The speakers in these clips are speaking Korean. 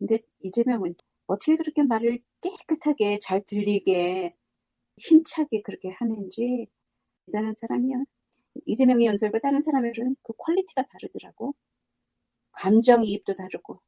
근데 이재명은 어떻게 그렇게 말을 깨끗하게 잘 들리게 힘차게 그렇게 하는지 대단한 사람이야. 이재명의 연설과 다른 사람들은 그 퀄리티가 다르더라고. 감정이입도 다르고.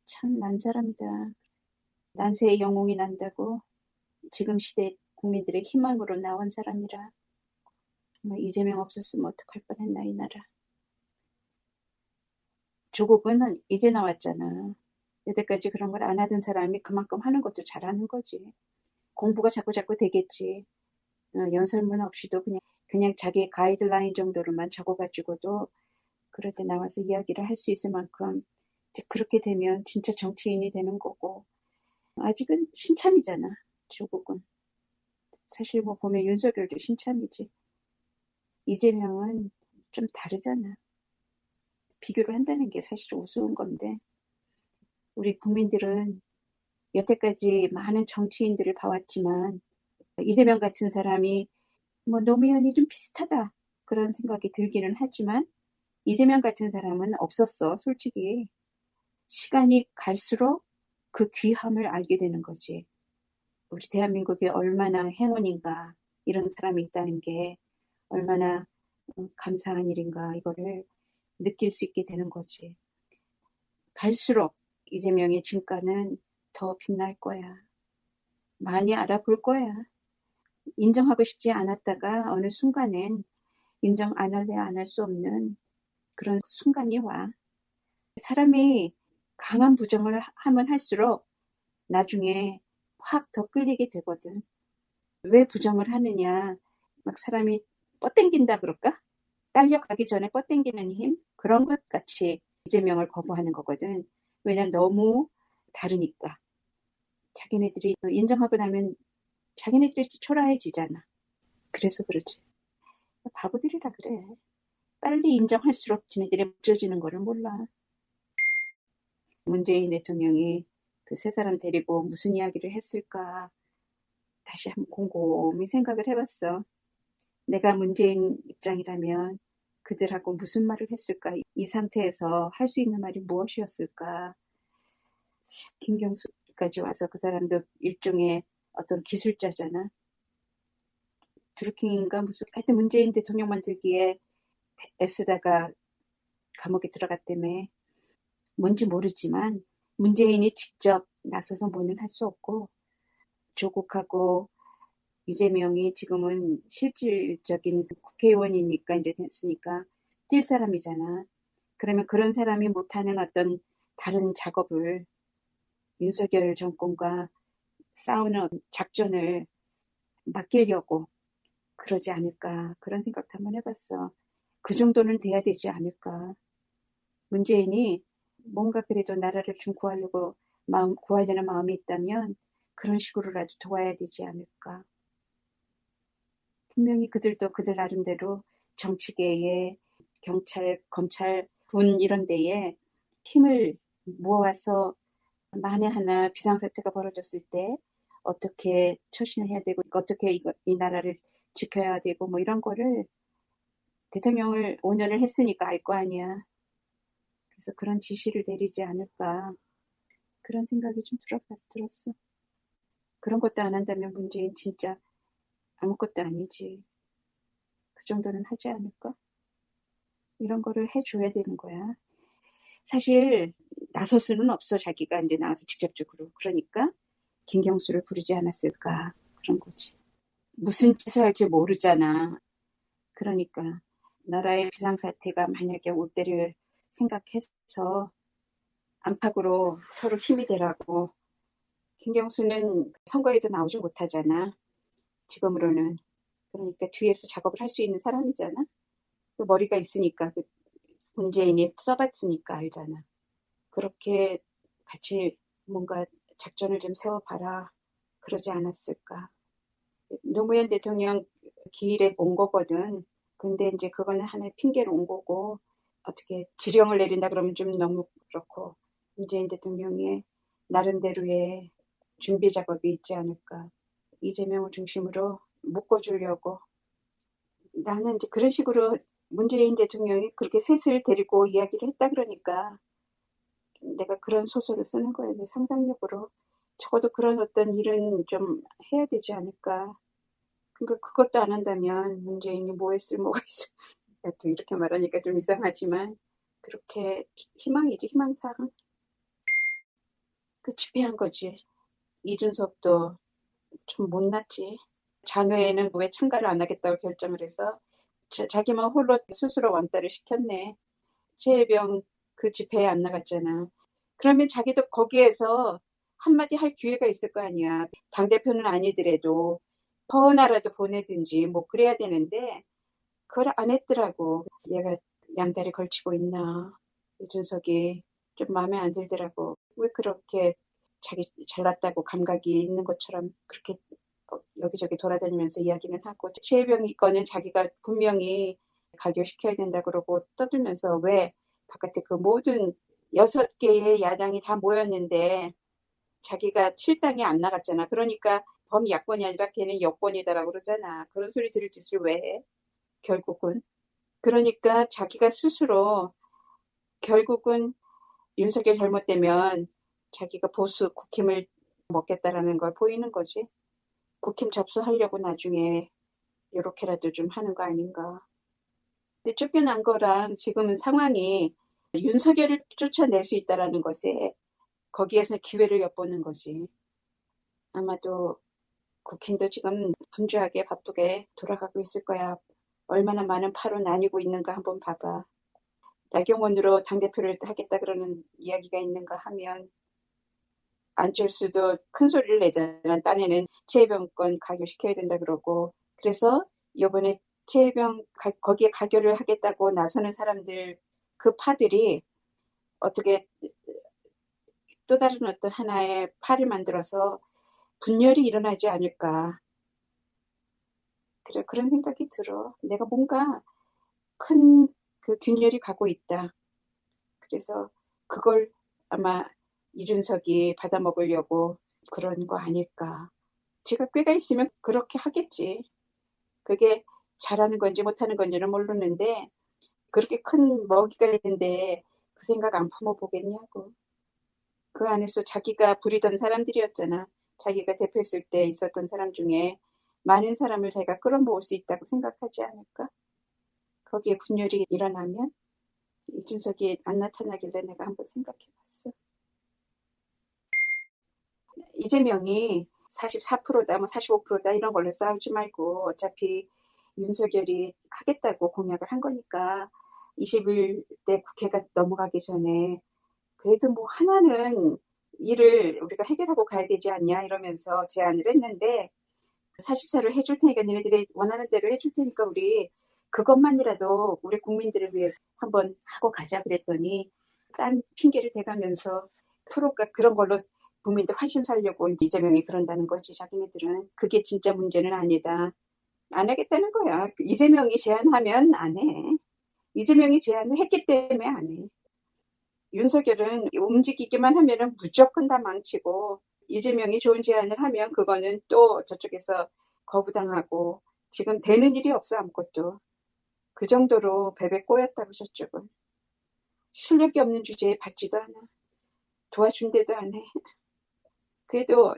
참 난 사람이다. 난세의 영웅이 난다고 지금 시대 국민들의 희망으로 나온 사람이라. 정말 이재명 없었으면 어떡할 뻔했나 이 나라. 조국은 이제 나왔잖아. 여태까지 그런 걸 안 하던 사람이 그만큼 하는 것도 잘하는 거지. 공부가 자꾸 되겠지. 연설문 없이도 그냥 자기 가이드라인 정도로만 적어가지고도 그럴 때 나와서 이야기를 할 수 있을 만큼 이제 그렇게 되면 진짜 정치인이 되는 거고. 아직은 신참이잖아. 조국은. 사실 뭐 보면 윤석열도 신참이지. 이재명은 좀 다르잖아. 비교를 한다는 게 사실 우스운 건데 우리 국민들은 여태까지 많은 정치인들을 봐왔지만 이재명 같은 사람이 뭐 노무현이 좀 비슷하다 그런 생각이 들기는 하지만 이재명 같은 사람은 없었어. 솔직히 시간이 갈수록 그 귀함을 알게 되는 거지. 우리 대한민국이 얼마나 행운인가 이런 사람이 있다는 게 얼마나 감사한 일인가 이거를 느낄 수 있게 되는 거지. 갈수록 이재명의 진가는 더 빛날 거야. 많이 알아볼 거야. 인정하고 싶지 않았다가 어느 순간엔 인정 안 할래 안 할 수 없는 그런 순간이 와. 사람이 강한 부정을 하면 할수록 나중에 확 더 끌리게 되거든. 왜 부정을 하느냐. 막 사람이 뻗땡긴다 그럴까? 딸려가기 전에 뻗땡기는 힘? 그런 것 같이 이재명을 거부하는 거거든. 왜냐면 너무 다르니까. 자기네들이 인정하고 나면 자기네들이 초라해지잖아. 그래서 그러지. 바보들이라 그래. 빨리 인정할수록 지네들이 무뎌지는 거를 몰라. 문재인 대통령이 그 세 사람 데리고 무슨 이야기를 했을까 다시 한번 곰곰이 생각을 해봤어. 내가 문재인 입장이라면 그들하고 무슨 말을 했을까? 이 상태에서 할 수 있는 말이 무엇이었을까? 김경수까지 와서 그 사람도 일종의 어떤 기술자잖아. 드루킹인가 무슨 하여튼 문재인 대통령 만들기에 애쓰다가 감옥에 들어갔다며. 뭔지 모르지만 문재인이 직접 나서서 뭐는 할 수 없고 조국하고 이재명이 지금은 실질적인 국회의원이니까 이제 됐으니까 뛸 사람이잖아. 그러면 그런 사람이 못하는 어떤 다른 작업을 윤석열 정권과 싸우는 작전을 맡기려고 그러지 않을까 그런 생각도 한번 해봤어. 그 정도는 돼야 되지 않을까. 문재인이 뭔가 그래도 나라를 좀 구하려는 마음이 있다면 그런 식으로라도 도와야 되지 않을까. 분명히 그들도 그들 나름대로 정치계에 경찰, 검찰, 군 이런 데에 힘을 모아서 만에 하나 비상사태가 벌어졌을 때 어떻게 처신을 해야 되고 어떻게 이 나라를 지켜야 되고 뭐 이런 거를 대통령을 5년을 했으니까 알 거 아니야. 그래서 그런 지시를 내리지 않을까 그런 생각이 좀 들었어. 그런 것도 안 한다면 문재인 진짜 아무것도 아니지. 그 정도는 하지 않을까? 이런 거를 해줘야 되는 거야. 사실 나설 수는 없어. 자기가 이제 나와서 직접적으로. 그러니까 김경수를 부르지 않았을까 그런 거지. 무슨 짓을 할지 모르잖아. 그러니까 나라의 비상사태가 만약에 올 때를 생각해서 안팎으로 서로 힘이 되라고. 김경수는 선거에도 나오지 못하잖아. 지금으로는. 그러니까 뒤에서 작업을 할 수 있는 사람이잖아. 그 머리가 있으니까 그 문재인이 써봤으니까 알잖아. 그렇게 같이 뭔가 작전을 좀 세워봐라. 그러지 않았을까. 노무현 대통령 기일에 온 거거든. 근데 이제 그거는 하나의 핑계로 온 거고 어떻게 지령을 내린다 그러면 좀 너무 그렇고 문재인 대통령의 나름대로의 준비 작업이 있지 않을까. 이재명을 중심으로 묶어주려고. 나는 이제 그런 식으로 문재인 대통령이 그렇게 셋을 데리고 이야기를 했다 그러니까 내가 그런 소설을 쓰는 거야. 내 상상력으로. 적어도 그런 어떤 일은 좀 해야 되지 않을까. 그러니까 그것도 안 한다면 문재인이 뭐에 쓸모가 있어. 또 이렇게 말하니까 좀 이상하지만 그렇게 희망이지, 희망사항. 그 집회한 거지. 이준석도 좀 못났지. 장외에는 왜 참가를 안 하겠다고 결정을 해서 자기만 홀로 스스로 왕따를 시켰네. 최혜병 그 집회에 안 나갔잖아. 그러면 자기도 거기에서 한마디 할 기회가 있을 거 아니야. 당대표는 아니더라도 퍼나라도 보내든지 뭐 그래야 되는데 그걸 안 했더라고. 얘가 양다리 걸치고 있나. 이준석이 좀 마음에 안 들더라고. 왜 그렇게 자기 잘났다고 감각이 있는 것처럼 그렇게 여기저기 돌아다니면서 이야기는 하고 최혜병이 거는 자기가 분명히 가결시켜야 된다 그러고 떠들면서 왜 바깥에 그 모든 6개의 야당이 다 모였는데 자기가 7당이 안 나갔잖아. 그러니까 범야권이 아니라 걔는 여권이다라고 그러잖아. 그런 소리 들을 짓을 왜 해? 결국은. 그러니까 자기가 스스로 결국은 윤석열 잘못되면 자기가 보수 국힘을 먹겠다라는 걸 보이는 거지. 국힘 접수하려고 나중에 요렇게라도 좀 하는 거 아닌가. 근데 쫓겨난 거랑 지금은 상황이 윤석열을 쫓아낼 수 있다라는 것에 거기에서 기회를 엿보는 거지. 아마도 국힘도 지금 분주하게 바쁘게 돌아가고 있을 거야. 얼마나 많은 파로 나뉘고 있는가 한번 봐봐. 나경원으로 당대표를 하겠다 그러는 이야기가 있는가 하면 안철수도 큰 소리를 내잖아. 딴에는 최혜병 건 가결시켜야 된다 그러고. 그래서 이번에 최혜병 거기에 가결을 하겠다고 나서는 사람들 그 파들이 어떻게 또 다른 어떤 하나의 파를 만들어서 분열이 일어나지 않을까. 그래, 그런 생각이 들어. 내가 뭔가 큰 그 균열이 가고 있다. 그래서 그걸 아마 이준석이 받아먹으려고 그런 거 아닐까. 지가 꾀가 있으면 그렇게 하겠지. 그게 잘하는 건지 못하는 건지는 모르는데 그렇게 큰 먹이가 있는데 그 생각 안 품어보겠냐고. 그 안에서 자기가 부리던 사람들이었잖아. 자기가 대표했을 때 있었던 사람 중에 많은 사람을 자기가 끌어모을 수 있다고 생각하지 않을까? 거기에 분열이 일어나면 이준석이 안 나타나길래 내가 한번 생각해봤어. 이재명이 44%다, 뭐 45%다 이런 걸로 싸우지 말고 어차피 윤석열이 하겠다고 공약을 한 거니까 21대 국회가 넘어가기 전에 그래도 뭐 하나는 일을 우리가 해결하고 가야 되지 않냐 이러면서 제안을 했는데 44를 해줄 테니까 니네들이 원하는 대로 해줄 테니까 우리 그것만이라도 우리 국민들을 위해서 한번 하고 가자 그랬더니 딴 핑계를 대가면서 프로가 그런 걸로 국민들 환심 살려고 이재명이 그런다는 거지. 자기네들은 그게 진짜 문제는 아니다. 안 하겠다는 거야. 이재명이 제안하면 안 해. 이재명이 제안을 했기 때문에 안 해. 윤석열은 움직이기만 하면 무조건 다 망치고 이재명이 좋은 제안을 하면 그거는 또 저쪽에서 거부당하고 지금 되는 일이 없어 아무것도. 그 정도로 베베 꼬였다고 저쪽은. 실력이 없는 주제에 받지도 않아. 도와준대도 안 해. 그래도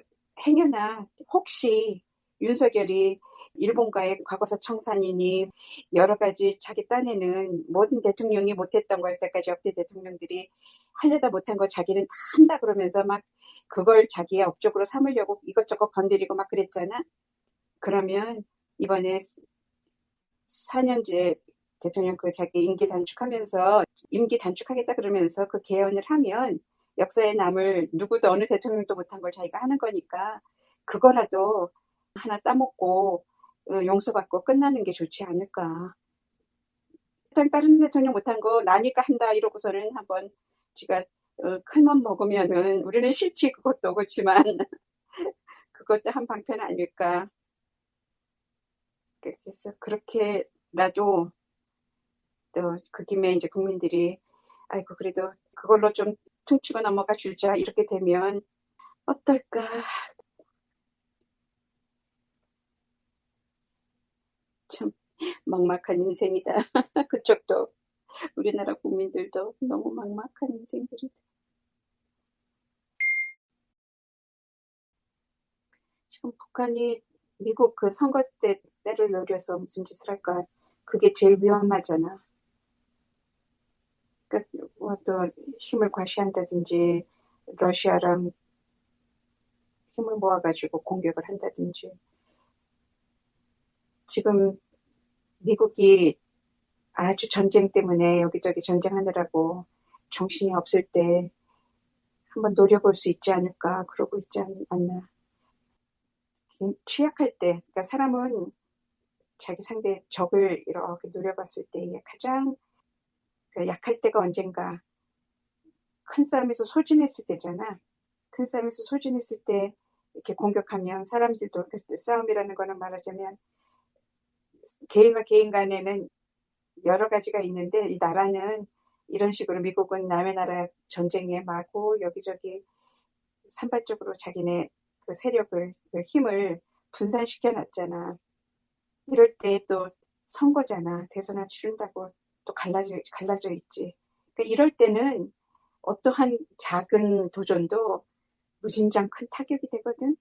행여나 혹시 윤석열이 일본과의 과거사 청산이니 여러 가지 자기 딴에는 모든 대통령이 못했던 거 여태까지 역대 대통령들이 하려다 못한 거 자기는 다 한다 그러면서 막 그걸 자기의 업적으로 삼으려고 이것저것 건드리고 막 그랬잖아. 그러면 이번에 4년제 대통령 그 자기 임기 단축하면서 임기 단축하겠다 그러면서 그 개헌을 하면 역사에 남을 누구도 어느 대통령도 못한 걸 자기가 하는 거니까 그거라도 하나 따먹고 용서받고 끝나는 게 좋지 않을까. 다른 대통령 못한 거 나니까 한다 이러고서는 한번 지가 큰 맘 먹으면은 우리는 싫지 그것도 그렇지만 그것도 한 방편 아닐까. 그래서 그렇게라도 또 그 김에 이제 국민들이 아이고 그래도 그걸로 좀 퉁치고 넘어가 주자 이렇게 되면 어떨까. 참 막막한 인생이다. 그쪽도 우리나라 국민들도 너무 막막한 인생들이다. 지금 북한이 미국 그 선거 때를 노려서 무슨 짓을 할까? 그게 제일 위험하잖아. 그러니까 뭐또 힘을 과시한다든지 러시아랑 힘을 모아가지고 공격을 한다든지. 지금 미국이 아주 전쟁 때문에 여기저기 전쟁하느라고 정신이 없을 때 한번 노려볼 수 있지 않을까 그러고 있지 않나. 취약할 때, 그러니까 사람은 자기 상대 적을 이렇게 노려봤을 때 가장 약할 때가 언젠가 큰 싸움에서 소진했을 때잖아. 큰 싸움에서 소진했을 때 이렇게 공격하면 사람들도 싸움이라는 거는 말하자면 개인과 개인 간에는 여러 가지가 있는데 이 나라는 이런 식으로 미국은 남의 나라 전쟁에 마구 여기저기 산발적으로 자기네 그 세력을 그 힘을 분산시켜 놨잖아. 이럴 때 또 선거잖아. 대선을 치른다고 또 갈라져 있지. 그러니까 이럴 때는 어떠한 작은 도전도 무진장 큰 타격이 되거든.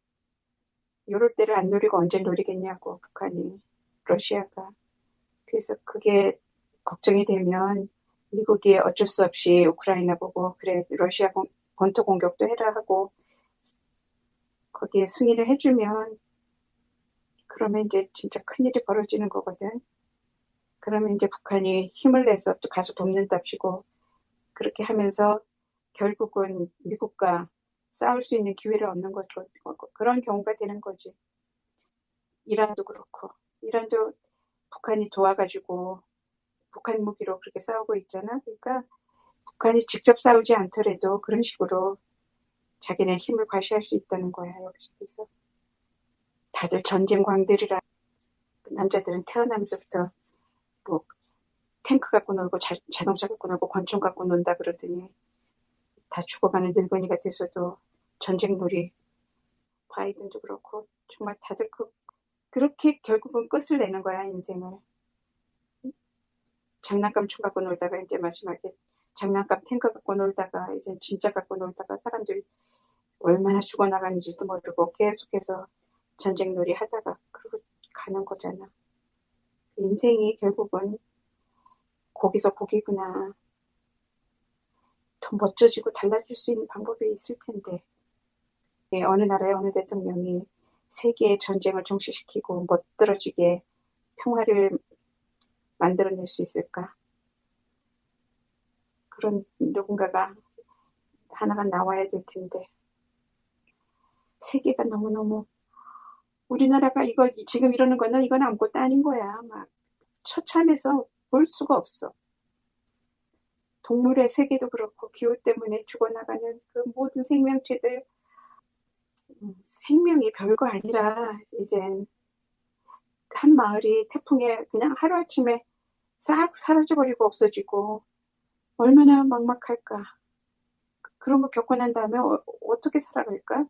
이럴 때를 안 노리고 언제 노리겠냐고 북한이 러시아가. 그래서 그게 걱정이 되면 미국이 어쩔 수 없이 우크라이나 보고 그래 러시아 본토 공격도 해라 하고 거기에 승인을 해주면 그러면 이제 진짜 큰일이 벌어지는 거거든. 그러면 이제 북한이 힘을 내서 또 가서 돕는답시고 그렇게 하면서 결국은 미국과 싸울 수 있는 기회를 얻는 거죠. 그런 경우가 되는 거지. 이란도 그렇고 이란도 북한이 도와가지고 북한 무기로 그렇게 싸우고 있잖아. 그러니까 북한이 직접 싸우지 않더라도 그런 식으로 자기네 힘을 과시할 수 있다는 거야. 여기서 다들 전쟁광들이라 남자들은 태어나면서부터 뭐 탱크 갖고 놀고 자동차 갖고 놀고 권총 갖고 논다 그러더니 다 죽어가는 늙은이가 돼서도 전쟁놀이 바이든도 그렇고 정말 다들 그렇게 결국은 끝을 내는 거야 인생을. 장난감 총 갖고 놀다가 이제 마지막에 장난감 탱크 갖고 놀다가 이제 진짜 갖고 놀다가 사람들이 얼마나 죽어나가는지도 모르고 계속해서 전쟁놀이 하다가 그러고 가는 거잖아. 인생이 결국은 거기서 거기구나. 더 멋져지고 달라질 수 있는 방법이 있을 텐데 어느 나라의 어느 대통령이 세계의 전쟁을 종식시키고 멋들어지게 평화를 만들어낼 수 있을까? 그런 누군가가 하나가 나와야 될 텐데 세계가 너무너무 우리나라가 이거 지금 이러는 거는 이건 아무것도 아닌 거야. 막 처참해서 볼 수가 없어. 동물의 세계도 그렇고 기후 때문에 죽어나가는 그 모든 생명체들 생명이 별거 아니라 이젠 한 마을이 태풍에 그냥 하루아침에 싹 사라져버리고 없어지고 얼마나 막막할까. 그런 거 겪고 난 다음에 어떻게 살아갈까?